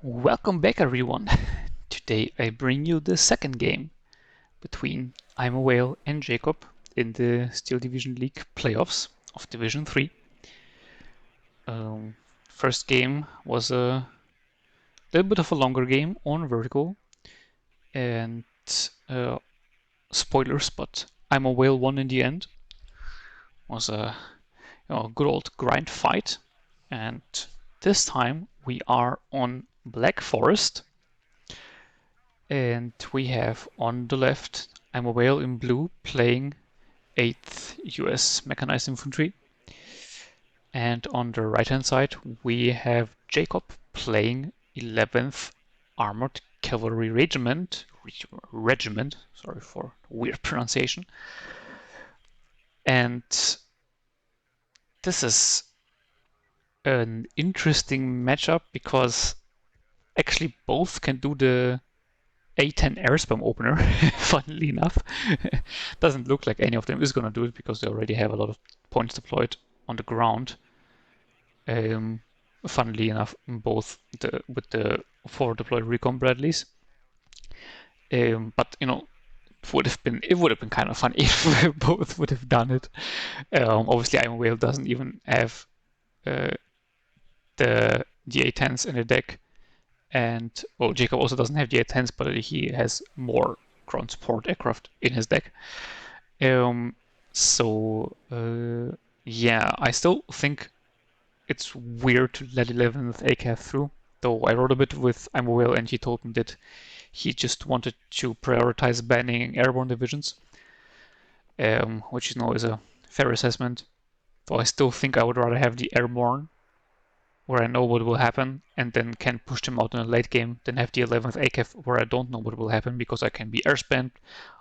Welcome back, everyone. Today I bring you the second game between Imawhale and Jacob in the Steel Division League playoffs of Division 3. First game was a little bit of a longer game on vertical, and spoilers, but Imawhale won in the end. It was a good old grind fight, and this time we are on Black Forest. And we have on the left Imawhale in blue playing 8th US Mechanized Infantry. And on the right hand side we have Jacob playing 11th Armored Cavalry Regiment, sorry for weird pronunciation. And this is an interesting matchup because actually both can do the A10 air spam opener, funnily enough. Doesn't look like any of them is going to do it because they already have a lot of points deployed on the ground. Funnily enough, both with the forward deployed recon Bradleys. But it would have been kind of fun if both would have done it. Obviously, Imawhale doesn't even have the A10s in the deck. And well, Jacob also doesn't have the A10s, but he has more ground support aircraft in his deck. Yeah, I still think it's weird to let 11th ACAF through. Though I wrote a bit with Imawhale and he told me that he just wanted to prioritize banning airborne divisions, which is a fair assessment. Though I still think I would rather have the airborne, where I know what will happen and then can push them out in a late game, than have the 11th ACAF where I don't know what will happen because I can be airspammed,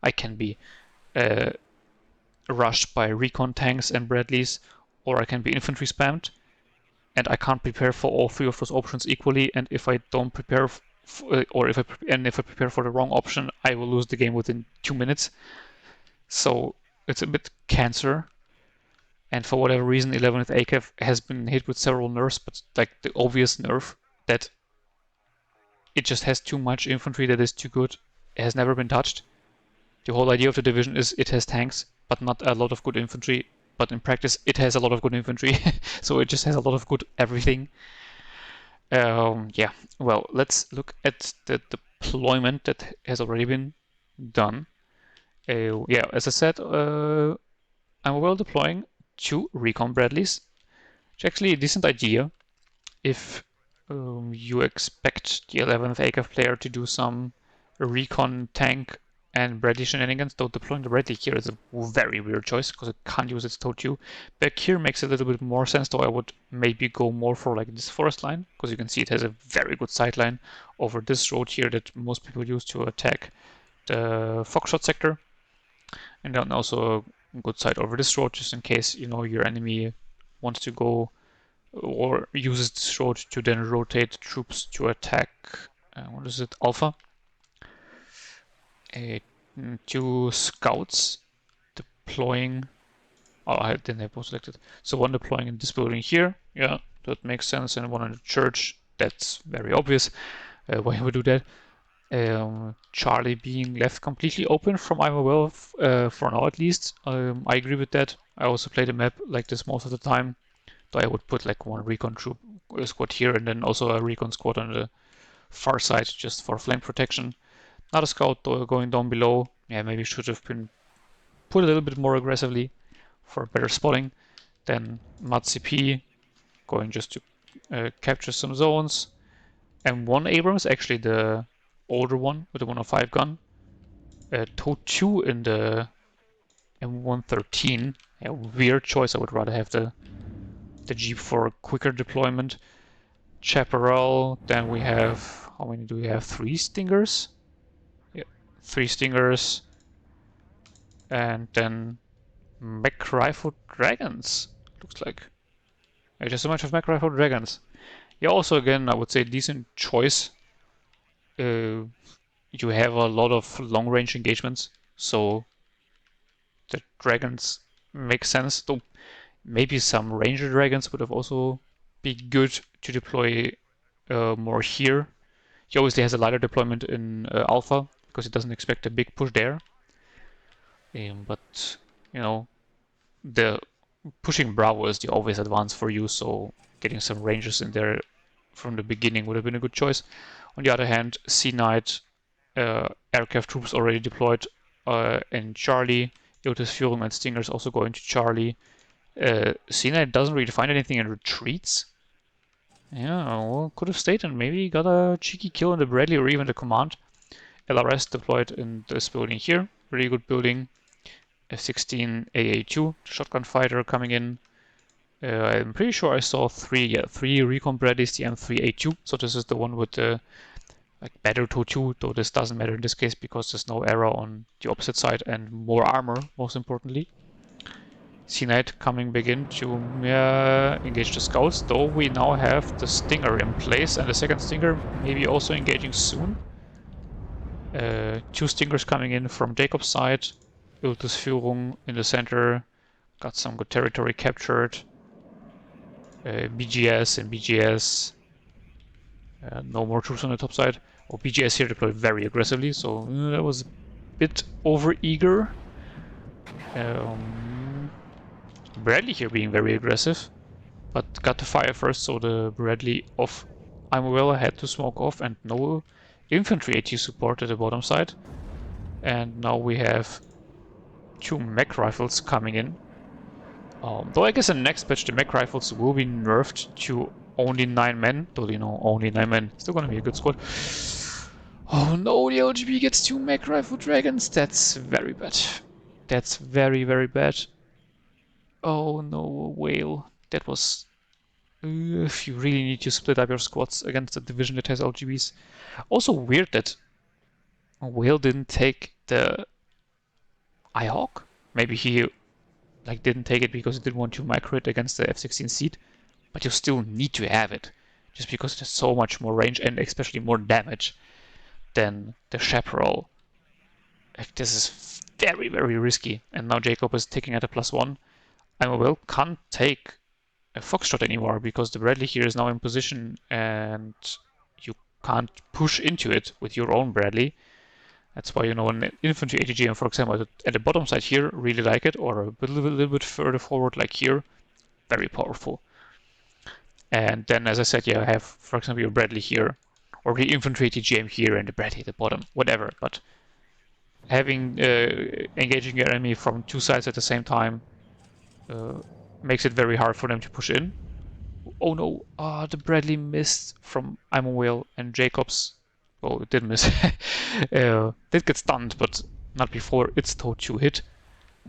I can be rushed by recon tanks and Bradleys, or I can be infantry spammed, and I can't prepare for all three of those options equally. And if I don't prepare, if I prepare for the wrong option, I will lose the game within 2 minutes. So it's a bit cancer. And for whatever reason, 11th ACAF has been hit with several nerfs, but like the obvious nerf that it just has too much infantry that is too good, it has never been touched. The whole idea of the division is it has tanks, but not a lot of good infantry. But in practice, it has a lot of good infantry, so it just has a lot of good everything. Yeah, well, let's look at the deployment that has already been done. Yeah, as I said, I'm deploying 2 recon Bradleys, which is actually a decent idea if you expect the 11th ACAF player to do some recon tank and Bradley shenanigans, though deploying the Bradley here is a very weird choice because it can't use its TOW 2. Back here makes a little bit more sense, though I would maybe go more for like this forest line, because you can see it has a very good sight line over this road here that most people use to attack the Foxtrot sector. And then also a good sight over this road, just in case your enemy wants to go or uses this road to then rotate troops to attack, what is it, Alpha. 2 scouts deploying. Oh, I didn't have both selected. So 1 deploying in this building here. Yeah, that makes sense. And 1 in the church. That's very obvious. Why would we do that? Charlie being left completely open from Imawhale for now at least. I agree with that. I also play the map like this most of the time. So I would put like 1 recon troop squad here and then also a recon squad on the far side just for flank protection. Not a scout going down below. Yeah, maybe should have been put a little bit more aggressively for better spotting. Then Mat CP going just to capture some zones. M1 Abrams, actually the older one with the 105 gun. TOW 2 in the M113. Yeah, weird choice. I would rather have the Jeep for quicker deployment. Chaparral. Then we have, how many do we have? 3 Stingers. 3 Stingers, and then Mech Rifle Dragons, looks like. Just a bunch of Mech Rifle Dragons. Yeah, also again, I would say decent choice. You have a lot of long-range engagements, so the Dragons make sense, though maybe some Ranger Dragons would have also be good to deploy more here. He obviously has a lighter deployment in Alpha because he doesn't expect a big push there. But you know, the pushing Bravo is the obvious advance for you, so getting some Rangers in there from the beginning would have been a good choice. On the other hand, Sea Knight, aircraft troops already deployed in Charlie. Iltis Führung and Stingers also going to Charlie. Sea Knight doesn't really find anything and retreats. Yeah, well, could have stayed and maybe got a cheeky kill in the Bradley or even the command. LRS deployed in this building here. Really good building. F-16 AA2 shotgun fighter coming in. I'm pretty sure I saw three recon Bradleys, the M3A2. So this is the one with the like better TOW2, though this doesn't matter in this case because there's no arrow on the opposite side and more armor, most importantly. Sea Knight coming back in to engage the scouts, though we now have the Stinger in place and the second Stinger maybe also engaging soon. Two Stingers coming in from Jacob's side. Iltis Führung in the center. Got some good territory captured. BGS and BGS. No more troops on the top side. Oh, BGS here deployed very aggressively, so that was a bit over-eager. Bradley here being very aggressive, but got to fire first, so the Bradley of Imawhale had to smoke off, and no infantry AT support at the bottom side. And now we have two mech rifles coming in. Though I guess in the next patch the mech rifles will be nerfed to only 9 men. Though, you know, only 9 men. Still gonna be a good squad. Oh no, the LGB gets 2 mech rifle dragons. That's very bad. That's very, very bad. Oh no, whale. That was... if you really need to split up your squads against a division that has LGBs. Also weird that whale didn't take the Ihawk. Maybe he like didn't take it because he didn't want to micro it against the F-16 seat, but you still need to have it, just because it has so much more range and especially more damage than the Chaparral. Like, this is very, very risky. And now Jacob is taking at a +1. Imawhale can't take a Foxtrot anymore because the Bradley here is now in position and you can't push into it with your own Bradley. That's why, you know, an infantry ATGM, for example, at the bottom side here, really like it, or a little bit further forward, like here, very powerful. And then, as I said, you have, for example, your Bradley here, or the infantry ATGM here, and the Bradley at the bottom, whatever. But having engaging your enemy from two sides at the same time makes it very hard for them to push in. Oh no, the Bradley missed from Imawhale and Jacobs. Oh, it did miss. Did get stunned, but not before its TOW2 hit.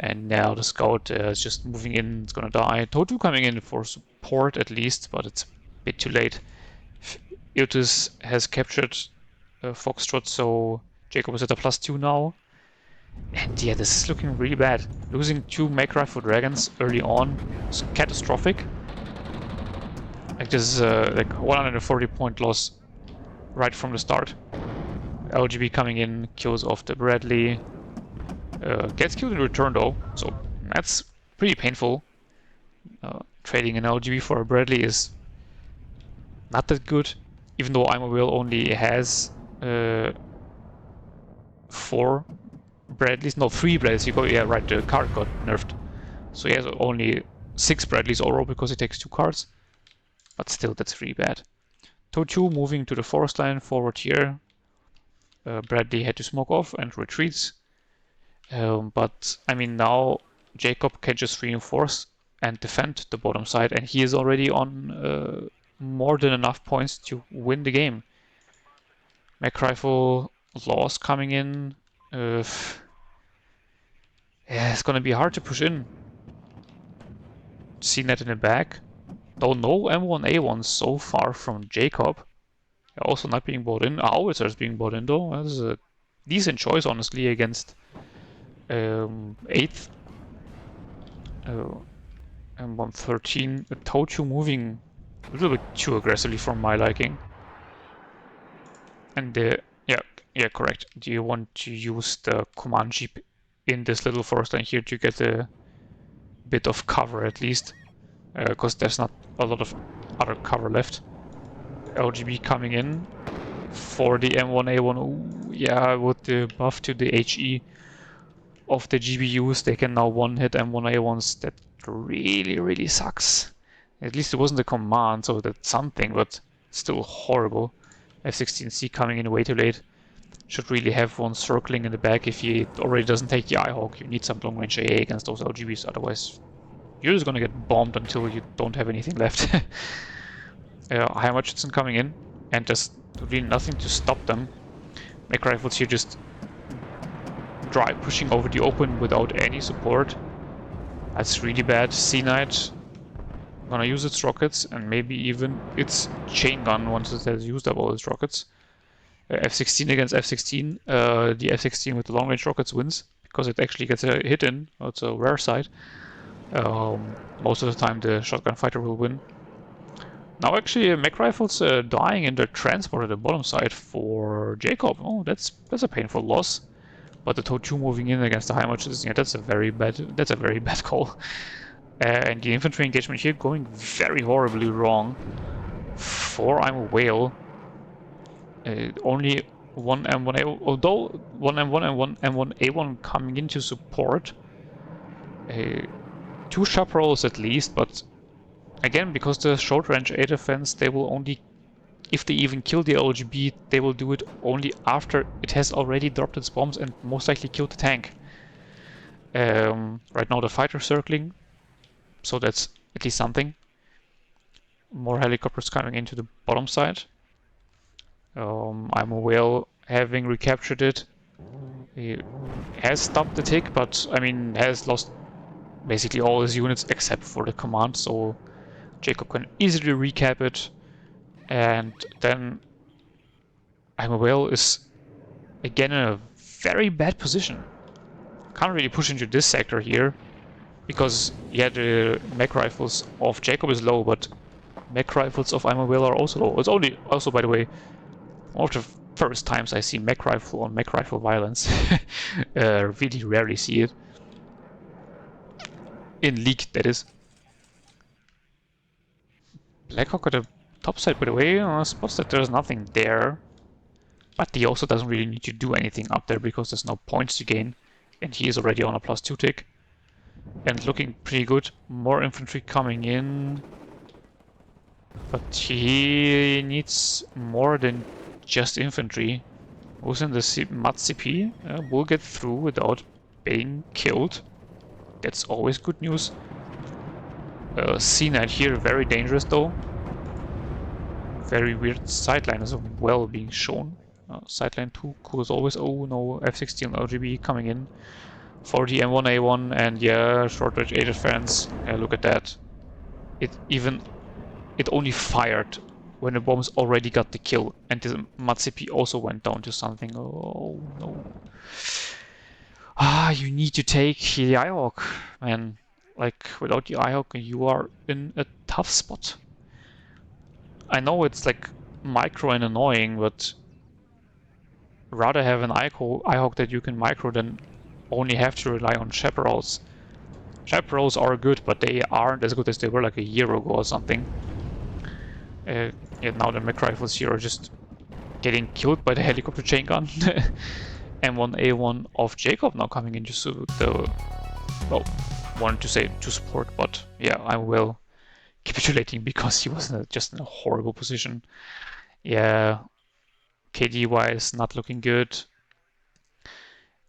And now the scout is just moving in, it's gonna die. TOW2 coming in for support at least, but it's a bit too late. Iltis has captured Foxtrot, so Jacob is at a +2 now. And yeah, this is looking really bad. Losing 2 mech rifle dragons early on is catastrophic. Like, this is like 140 point loss right from the start. LGB coming in, kills off the Bradley. Gets killed in return though, so that's pretty painful. Trading an LGB for a Bradley is not that good, even though Imawhale only has 4 Bradleys, no, 3 Bradleys. You go, yeah, right, the card got nerfed. So he has only 6 Bradleys overall because he takes 2 cards. But still, that's really bad. TOW2 moving to the forest line forward here. Bradley had to smoke off and retreats. But I mean, now Jacob can just reinforce and defend the bottom side, and he is already on more than enough points to win the game. Mech rifle loss coming in. Yeah, it's gonna be hard to push in. CNET in the back. Though no M1A1 so far from Jacob. Also not being bought in. Howitzers being bought in though. That is a decent choice, honestly, against 8th. M113. TOW2 moving a little bit too aggressively for my liking. And yeah, correct. Do you want to use the command jeep in this little forest line here to get a bit of cover at least? Because there's not a lot of other cover left. LGB coming in. for the M1A1. Ooh, yeah, with the buff to the HE of the GBUs, they can now one-hit M1A1s. That really sucks. At least it wasn't a command, so that's something, but still horrible. F-16C coming in way too late. Should really have one circling in the back if he already doesn't take the Eyehawk. You need some long-range AA against those LGBs, otherwise you're just gonna get bombed until you don't have anything left. High Murchison coming in, and there's really nothing to stop them. Mech Rifles here just pushing over the open without any support. That's really bad. C-Knight gonna use its rockets and maybe even its chain gun once it has used up all its rockets. F-16 against F-16. The F-16 with the long-range rockets wins because it actually gets a hit in. It's a rare sight. Most of the time the shotgun fighter will win. Now actually mech rifles dying in the transport at the bottom side for Jacob. Oh, that's a painful loss. But the TOW-2 moving in against the high marches, yeah, that's a very bad call. And the infantry engagement here going very horribly wrong. For Imawhale. Only one M1A, although one M1 and one M1A1 coming into support. 2 chaparrals at least, but again, because the short range air defense, they will only, if they even kill the LGB, they will do it only after it has already dropped its bombs and most likely killed the tank. Right now the fighter circling, so that's at least something. More helicopters coming into the bottom side. Imawhale having recaptured it. He has stopped the tick, but I mean has lost basically all his units except for the command, so Jacob can easily recap it. And then Imawhale is again in a very bad position. Can't really push into this sector here because yeah, the mech rifles of Jacob is low, but mech rifles of Imawhale are also low. It's only also, by the way, one of the first times I see mech rifle on mech rifle violence. Really rarely see it. In League, that is. Blackhawk at the top side, by the way, spots that there's nothing there. But he also doesn't really need to do anything up there because there's no points to gain. And he is already on a +2 tick. And looking pretty good. More infantry coming in. But he needs more than just infantry. Who's in the MUD CP will get through without being killed. That's always good news. C-Knight here, very dangerous though. Very weird sideline as well being shown. Sideline 2, cool as always. Oh no, F-16 LGB coming in for the M1A1, and yeah, short range air defense. Look at that. It only fired when the bombs already got the kill, and the MUD CP also went down to something. Oh no. You need to take the Eyehawk, man. Like, without the Eyehawk, you are in a tough spot. I know it's like micro and annoying, but rather have an Eyehawk that you can micro than only have to rely on chaparrals. Chaparrals are good, but they aren't as good as they were like a year ago or something. Yeah, now the mech rifles here are just getting killed by the helicopter chain gun. M1A1 of Jacob now coming into the, well, wanted to say to support, but yeah, I will capitulating because he was just in a horrible position. Yeah, KD wise, not looking good.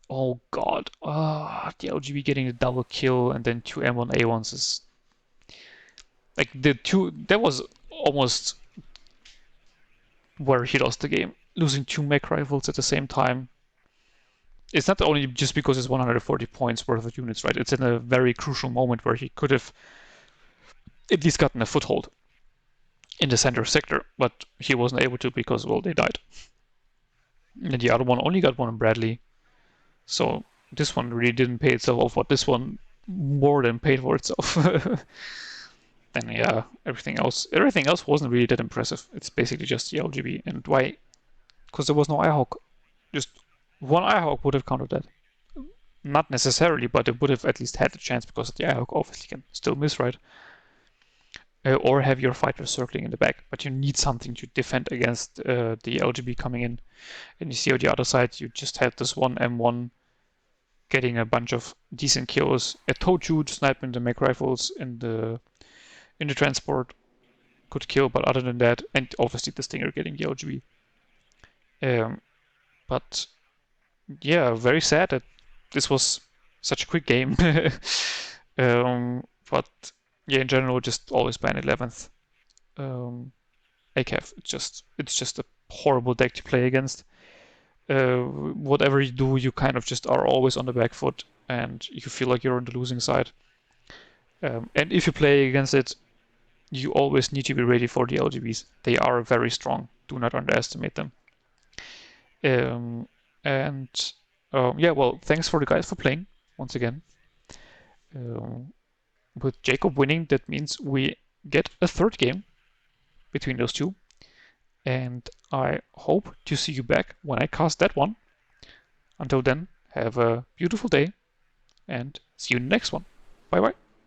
Oh god, the LGB getting a double kill and then 2 M1A1s is like that was almost where he lost the game, losing 2 mech rifles at the same time. It's not only just because it's 140 points worth of units, right? It's in a very crucial moment where he could have at least gotten a foothold in the center sector, but he wasn't able to because, well, they died. And the other one only got 1 Bradley. So this one really didn't pay itself off, but this one more than paid for itself. And yeah, everything else wasn't really that impressive. It's basically just the LGB. And why? Because there was no Eyehawk. Just 1 Eyehawk would have countered that. Not necessarily, but it would have at least had a chance because the Eyehawk obviously can still miss, right? or have your fighters circling in the back. But you need something to defend against the LGB coming in. And you see on the other side, you just had this one M1 getting a bunch of decent kills. A Toju sniping the mech rifles in the transport could kill, but other than that, and obviously the Stinger getting the LGB. But yeah, very sad that this was such a quick game. But yeah, in general, just always ban 11th. ACAF, it's just a horrible deck to play against. Whatever you do, you kind of just are always on the back foot, and you feel like you're on the losing side. And if you play against it, you always need to be ready for the LGBs. They are very strong. Do not underestimate them. Um, and yeah, well, thanks for the guys for playing once again. With Jacob winning, that means we get a third game between those two. And I hope to see you back when I cast that one. Until then, have a beautiful day and see you in the next one. Bye bye.